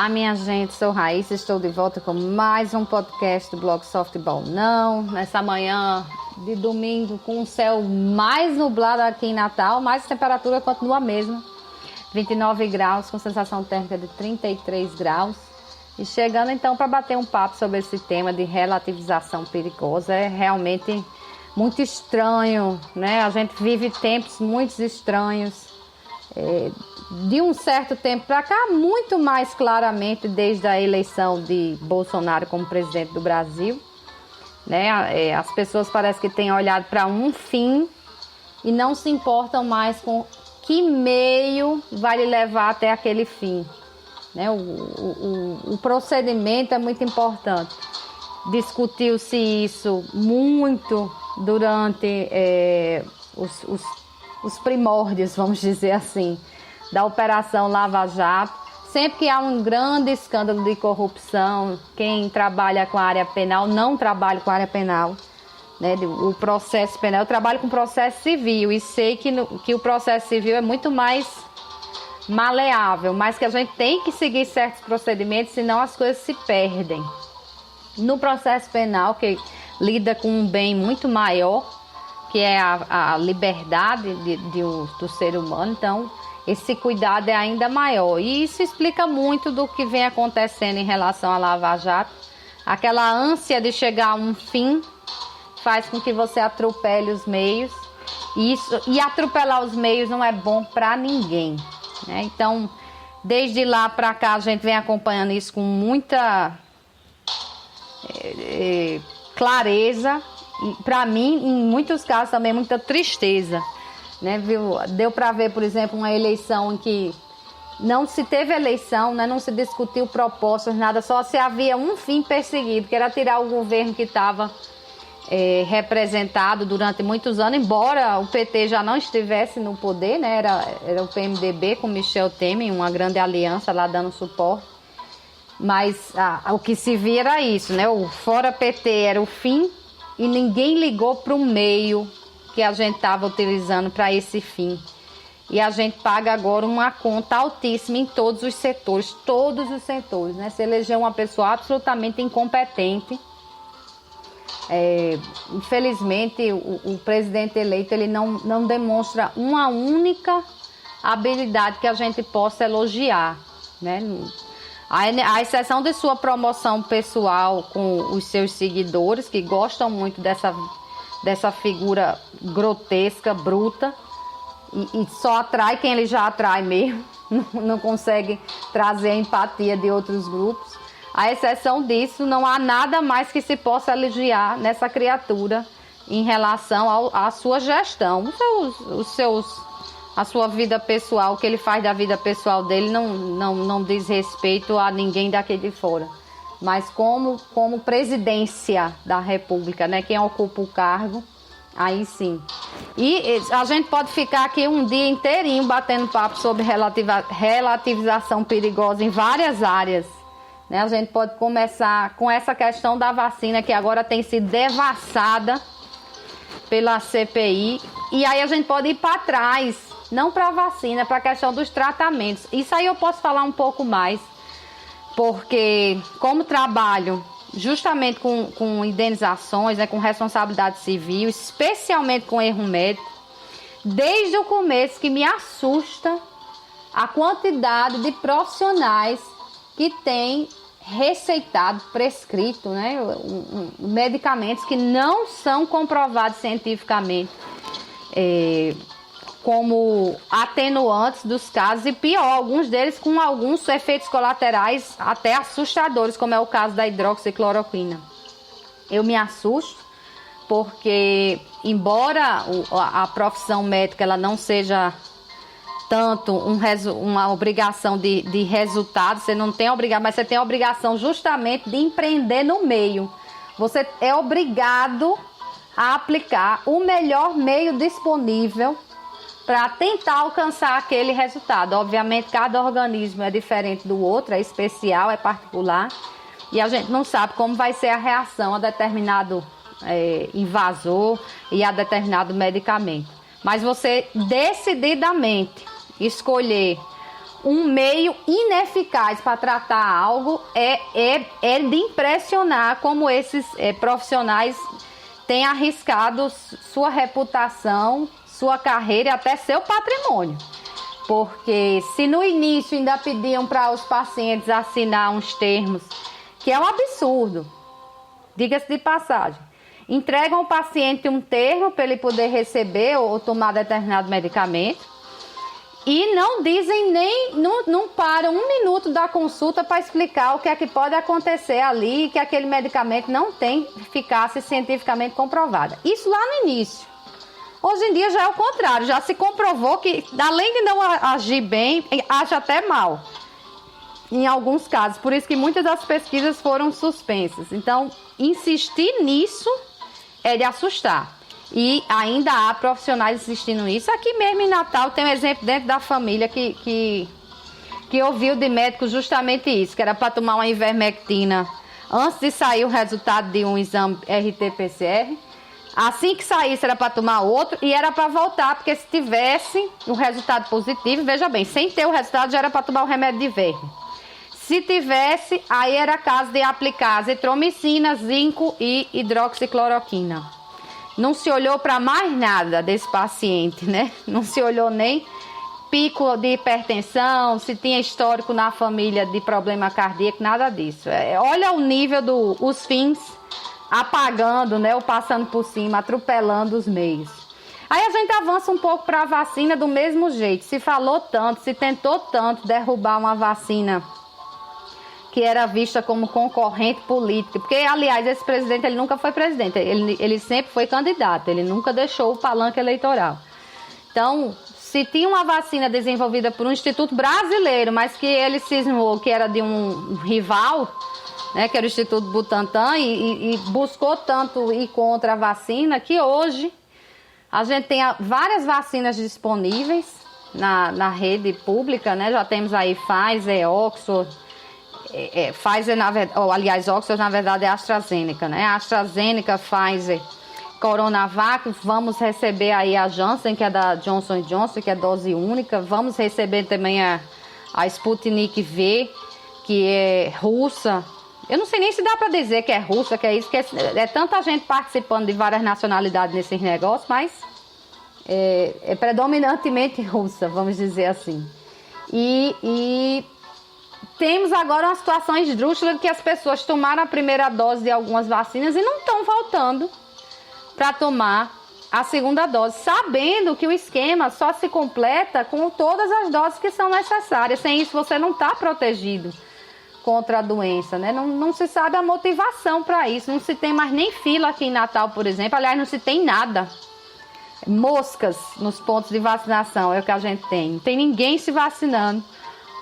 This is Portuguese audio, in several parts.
Olá, minha gente, sou Raíssa, estou de volta com mais um podcast do blog Softball Não. Nessa manhã de domingo, com o céu mais nublado aqui em Natal, mas a temperatura continua a mesma, 29 graus, com sensação térmica de 33 graus. E chegando então para bater um papo sobre esse tema de relativização perigosa, é realmente muito estranho, né? A gente vive tempos muito estranhos. De um certo tempo para cá, muito mais claramente desde a eleição de Bolsonaro como presidente do Brasil, né? As pessoas parecem que têm olhado para um fim e não se importam mais com que meio vai lhe levar até aquele fim, né? O procedimento é muito importante. Discutiu-se isso muito durante os primórdios, vamos dizer assim, da Operação Lava Jato. Sempre que há um grande escândalo de corrupção, quem trabalha com a área penal, não trabalha com a área penal, né? O processo penal, eu trabalho com processo civil e sei que o processo civil é muito mais maleável, mas que a gente tem que seguir certos procedimentos, senão as coisas se perdem. No processo penal, que lida com um bem muito maior, que é a liberdade do ser humano, então esse cuidado é ainda maior. E isso explica muito do que vem acontecendo em relação à Lava Jato. Aquela ânsia de chegar a um fim faz com que você atropele os meios. E atropelar os meios não é bom para ninguém, né? Então, desde lá para cá, a gente vem acompanhando isso com muita clareza. E, para mim, em muitos casos, também muita tristeza. Né, viu? Deu para ver, por exemplo, uma eleição em que não se teve eleição, né, não se discutiu propostas, nada, só se havia um fim perseguido, que era tirar o governo que estava representado durante muitos anos, embora o PT já não estivesse no poder, né, era o PMDB com Michel Temer, uma grande aliança lá dando suporte, mas o que se via era isso, né, o fora PT era o fim e ninguém ligou para o meio que a gente estava utilizando para esse fim. E a gente paga agora uma conta altíssima em todos os setores, né? Se elegeu uma pessoa absolutamente incompetente. Infelizmente, o presidente eleito ele não demonstra uma única habilidade que a gente possa elogiar, né? A exceção de sua promoção pessoal com os seus seguidores, que gostam muito dessa figura grotesca, bruta, e só atrai quem ele já atrai mesmo, não consegue trazer a empatia de outros grupos. A exceção disso, não há nada mais que se possa elogiar nessa criatura em relação à sua gestão, a sua vida pessoal, o que ele faz da vida pessoal dele não diz respeito a ninguém daqui de fora. Mas como presidência da República, né? Quem ocupa o cargo, aí sim. E a gente pode ficar aqui um dia inteirinho batendo papo sobre relativização perigosa em várias áreas, né? A gente pode começar com essa questão da vacina, que agora tem sido devassada pela CPI. E aí a gente pode ir para trás, não para a vacina, para a questão dos tratamentos. Isso aí eu posso falar um pouco mais. Porque como trabalho justamente com indenizações, né, com responsabilidade civil, especialmente com erro médico, desde o começo que me assusta a quantidade de profissionais que têm receitado, prescrito, né, medicamentos que não são comprovados cientificamente como atenuantes dos casos, e pior, alguns deles com alguns efeitos colaterais até assustadores, como é o caso da hidroxicloroquina. Eu me assusto porque, embora a profissão médica ela não seja tanto uma obrigação de resultado, você não tem obrigação, mas você tem a obrigação justamente de empreender no meio. Você é obrigado a aplicar o melhor meio disponível para tentar alcançar aquele resultado. Obviamente, cada organismo é diferente do outro, é especial, é particular, e a gente não sabe como vai ser a reação a determinado invasor e a determinado medicamento. Mas você decididamente escolher um meio ineficaz para tratar algo, é de impressionar como esses profissionais têm arriscado sua reputação, sua carreira e até seu patrimônio. Porque se no início ainda pediam para os pacientes assinar uns termos, que é um absurdo, diga-se de passagem, entregam ao paciente um termo para ele poder receber ou tomar determinado medicamento, e não dizem não param um minuto da consulta para explicar o que é que pode acontecer ali, que aquele medicamento não tem eficácia cientificamente comprovada. Isso lá no início. Hoje em dia já é o contrário, já se comprovou que, além de não agir bem, age até mal, em alguns casos. Por isso que muitas das pesquisas foram suspensas. Então, insistir nisso é de assustar. E ainda há profissionais insistindo nisso. Aqui mesmo em Natal tem um exemplo dentro da família que ouviu de médico justamente isso, que era para tomar uma ivermectina antes de sair o resultado de um exame RT-PCR. Assim que saísse era para tomar outro e era para voltar, porque se tivesse o resultado positivo, veja bem, sem ter o resultado já era para tomar o remédio de verme. Se tivesse, aí era caso de aplicar azitromicina, zinco e hidroxicloroquina. Não se olhou para mais nada desse paciente, né? Não se olhou nem pico de hipertensão, se tinha histórico na família de problema cardíaco, nada disso. Olha o nível dos fins apagando, né? Ou passando por cima, atropelando os meios. Aí a gente avança um pouco para a vacina do mesmo jeito. Se falou tanto, se tentou tanto derrubar uma vacina que era vista como concorrente política, porque, aliás, esse presidente, ele nunca foi presidente, ele sempre foi candidato, ele nunca deixou o palanque eleitoral. Então, se tinha uma vacina desenvolvida por um instituto brasileiro, mas que ele cismou que era de um rival, né, que era o Instituto Butantan, e buscou tanto ir contra a vacina, que hoje a gente tem várias vacinas disponíveis na rede pública, né? Já temos aí Pfizer, Oxford, Pfizer, aliás, Oxford, na verdade, é AstraZeneca, né? AstraZeneca, Pfizer, Coronavac, vamos receber aí a Janssen, que é da Johnson & Johnson, que é dose única, vamos receber também a Sputnik V, que é russa. Eu não sei nem se dá para dizer que é russa, que é isso, que é tanta gente participando de várias nacionalidades nesses negócios, mas é predominantemente russa, vamos dizer assim. E temos agora uma situação esdrúxula de que as pessoas tomaram a primeira dose de algumas vacinas e não estão voltando para tomar a segunda dose, sabendo que o esquema só se completa com todas as doses que são necessárias. Sem isso, você não está protegido contra a doença, né? Não se sabe a motivação para isso, não se tem mais nem fila aqui em Natal, por exemplo. Aliás, não se tem nada. Moscas nos pontos de vacinação é o que a gente tem. Não tem ninguém se vacinando.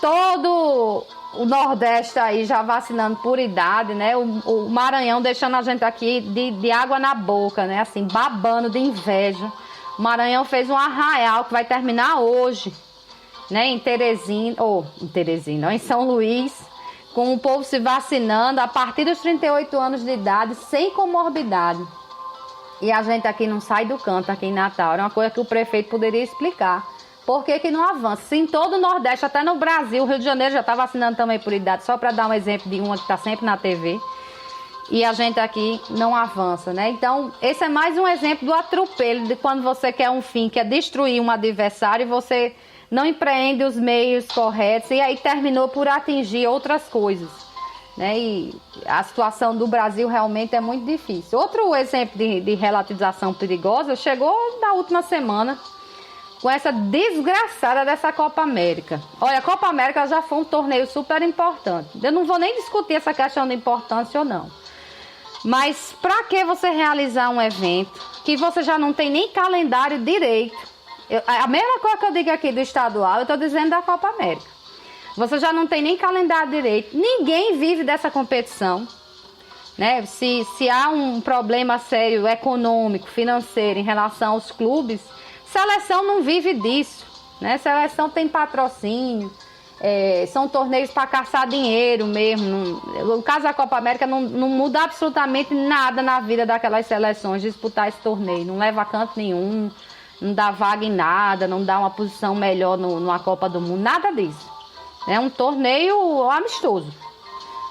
Todo o Nordeste aí já vacinando por idade, né? O Maranhão deixando a gente aqui de água na boca, né? Assim, babando de inveja. O Maranhão fez um arraial que vai terminar hoje, né? Em São Luís, com o povo se vacinando a partir dos 38 anos de idade, sem comorbidade. E a gente aqui não sai do canto, aqui em Natal. Era uma coisa que o prefeito poderia explicar. Por que não avança? Se em todo o Nordeste, até no Brasil, o Rio de Janeiro já está vacinando também por idade, só para dar um exemplo de uma que está sempre na TV, e a gente aqui não avança, né? Então, esse é mais um exemplo do atropelo, de quando você quer um fim, que é destruir um adversário, e você não empreende os meios corretos, e aí terminou por atingir outras coisas, né? E a situação do Brasil realmente é muito difícil. Outro exemplo de relativização perigosa chegou na última semana, com essa desgraçada dessa Copa América. Olha, a Copa América já foi um torneio super importante. Eu não vou nem discutir essa questão de importância ou não. Mas para que você realizar um evento que você já não tem nem calendário direito? A mesma coisa que eu digo aqui do estadual, eu estou dizendo da Copa América. Você já não tem nem calendário direito. Ninguém vive dessa competição, né? Se há um problema sério econômico, financeiro em relação aos clubes, seleção não vive disso, né? Seleção tem patrocínio, são torneios para caçar dinheiro mesmo. O caso da Copa América não muda absolutamente nada na vida daquelas seleções, disputar esse torneio. Não leva a canto nenhum, não dá vaga em nada, não dá uma posição melhor numa Copa do Mundo, nada disso. É um torneio amistoso,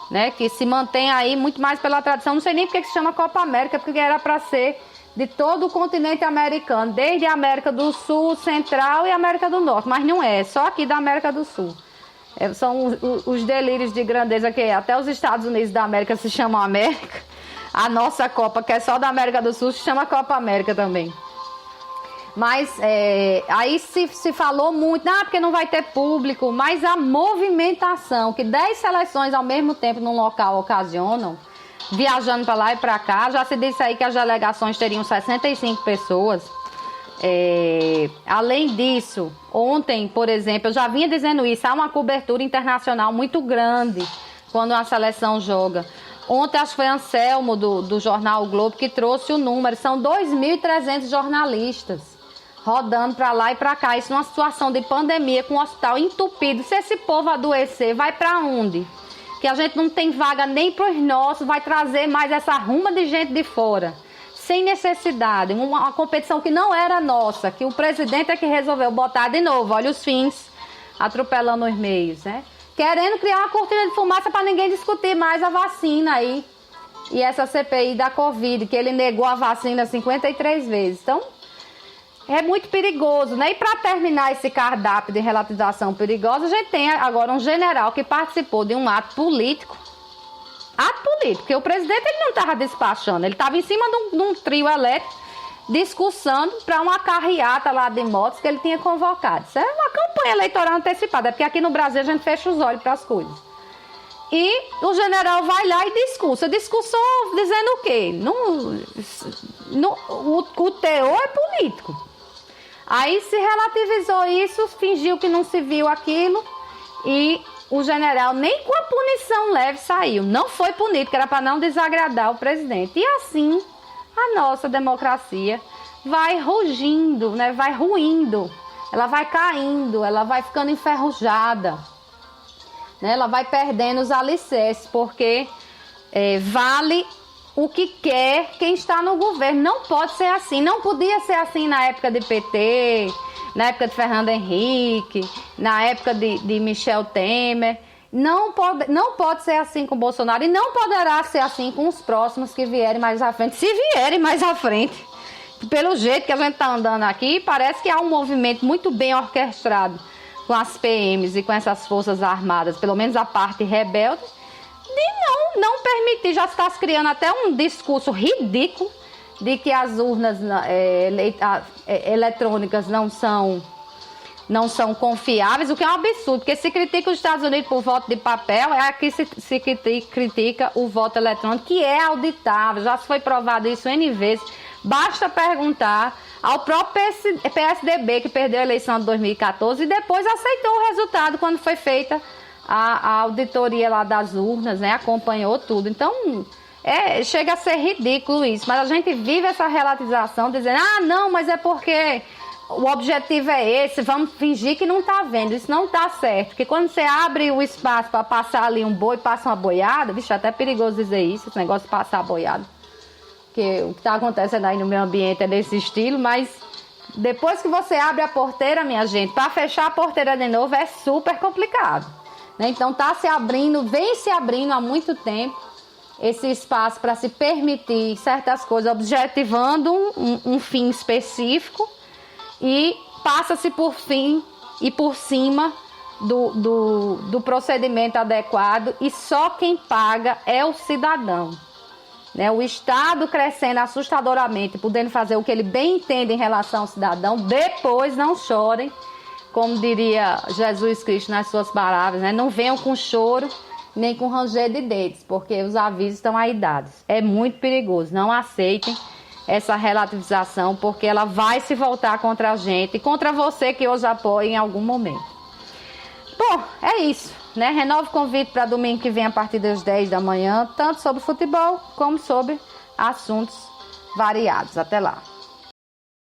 né? Que se mantém aí muito mais pela tradição. Não sei nem porque que se chama Copa América, porque era para ser de todo o continente americano, desde a América do Sul, Central e América do Norte. Mas não é só aqui da América do Sul. São os delírios de grandeza que até os Estados Unidos da América se chamam América. A nossa Copa, que é só da América do Sul, se chama Copa América também. Mas aí se falou muito, porque não vai ter público, mas a movimentação, que 10 seleções ao mesmo tempo num local ocasionam, viajando para lá e para cá, já se disse aí que as delegações teriam 65 pessoas. Além disso, ontem, por exemplo, eu já vinha dizendo isso, há uma cobertura internacional muito grande quando a seleção joga. Ontem acho que foi Anselmo do jornal o Globo que trouxe o número, são 2.300 jornalistas rodando para lá e para cá, isso numa situação de pandemia, com o hospital entupido. Se esse povo adoecer, vai para onde? Que a gente não tem vaga nem para os nossos, vai trazer mais essa ruma de gente de fora, sem necessidade, uma competição que não era nossa, que o presidente é que resolveu botar de novo, olha os fins, atropelando os meios, né? Querendo criar uma cortina de fumaça para ninguém discutir mais a vacina aí, e essa CPI da Covid, que ele negou a vacina 53 vezes, então é muito perigoso, né? E para terminar esse cardápio de relativização perigosa, a gente tem agora um general que participou de um ato político, porque o presidente ele não estava despachando, ele estava em cima de um trio elétrico, discussando para uma carreata lá de motos que ele tinha convocado. Isso é uma campanha eleitoral antecipada, porque aqui no Brasil a gente fecha os olhos para as coisas. E o general vai lá e discursa dizendo o quê? O teor é político. Aí se relativizou isso, fingiu que não se viu aquilo e o general nem com a punição leve saiu. Não foi punido, que era para não desagradar o presidente. E assim a nossa democracia vai rugindo, né? Vai ruindo, ela vai caindo, ela vai ficando enferrujada, né? Ela vai perdendo os alicerces, porque vale o que quer quem está no governo. Não pode ser assim, não podia ser assim na época de PT, na época de Fernando Henrique, na época de Michel Temer. Não pode ser assim com o Bolsonaro e não poderá ser assim com os próximos que vierem mais à frente, se vierem mais à frente. Pelo jeito que a gente está andando aqui, parece que há um movimento muito bem orquestrado com as PMs e com essas forças armadas, pelo menos a parte rebelde, de não permitir. Já está se criando até um discurso ridículo de que as urnas eletrônicas não são confiáveis, o que é um absurdo, porque se critica os Estados Unidos por voto de papel, aqui se critica o voto eletrônico, que é auditável, já se foi provado isso N vezes. Basta perguntar ao próprio PSDB, que perdeu a eleição de 2014 e depois aceitou o resultado quando foi feita a auditoria lá das urnas, né? Acompanhou tudo. Então, chega a ser ridículo isso, mas a gente vive essa relativização dizendo, não, mas é porque o objetivo é esse, vamos fingir que não está vendo. Isso não está certo, porque quando você abre o espaço para passar ali um boi, passa uma boiada, bicho, é até perigoso dizer isso, esse negócio de passar a boiada, porque o que está acontecendo aí no meio ambiente é desse estilo, mas depois que você abre a porteira, minha gente, para fechar a porteira de novo é super complicado, né? Então vem se abrindo há muito tempo esse espaço para se permitir certas coisas, objetivando um fim específico, e passa-se por fim e por cima do procedimento adequado, e só quem paga é o cidadão, né? O Estado crescendo assustadoramente, podendo fazer o que ele bem entende em relação ao cidadão, depois não chorem, como diria Jesus Cristo nas suas palavras, né? Não venham com choro nem com ranger de dentes, porque os avisos estão aí dados. É muito perigoso, não aceitem essa relativização, porque ela vai se voltar contra a gente e contra você que hoje apoia em algum momento. Bom, é isso, né? Renovo o convite para domingo que vem a partir das 10 da manhã, tanto sobre futebol como sobre assuntos variados. Até lá.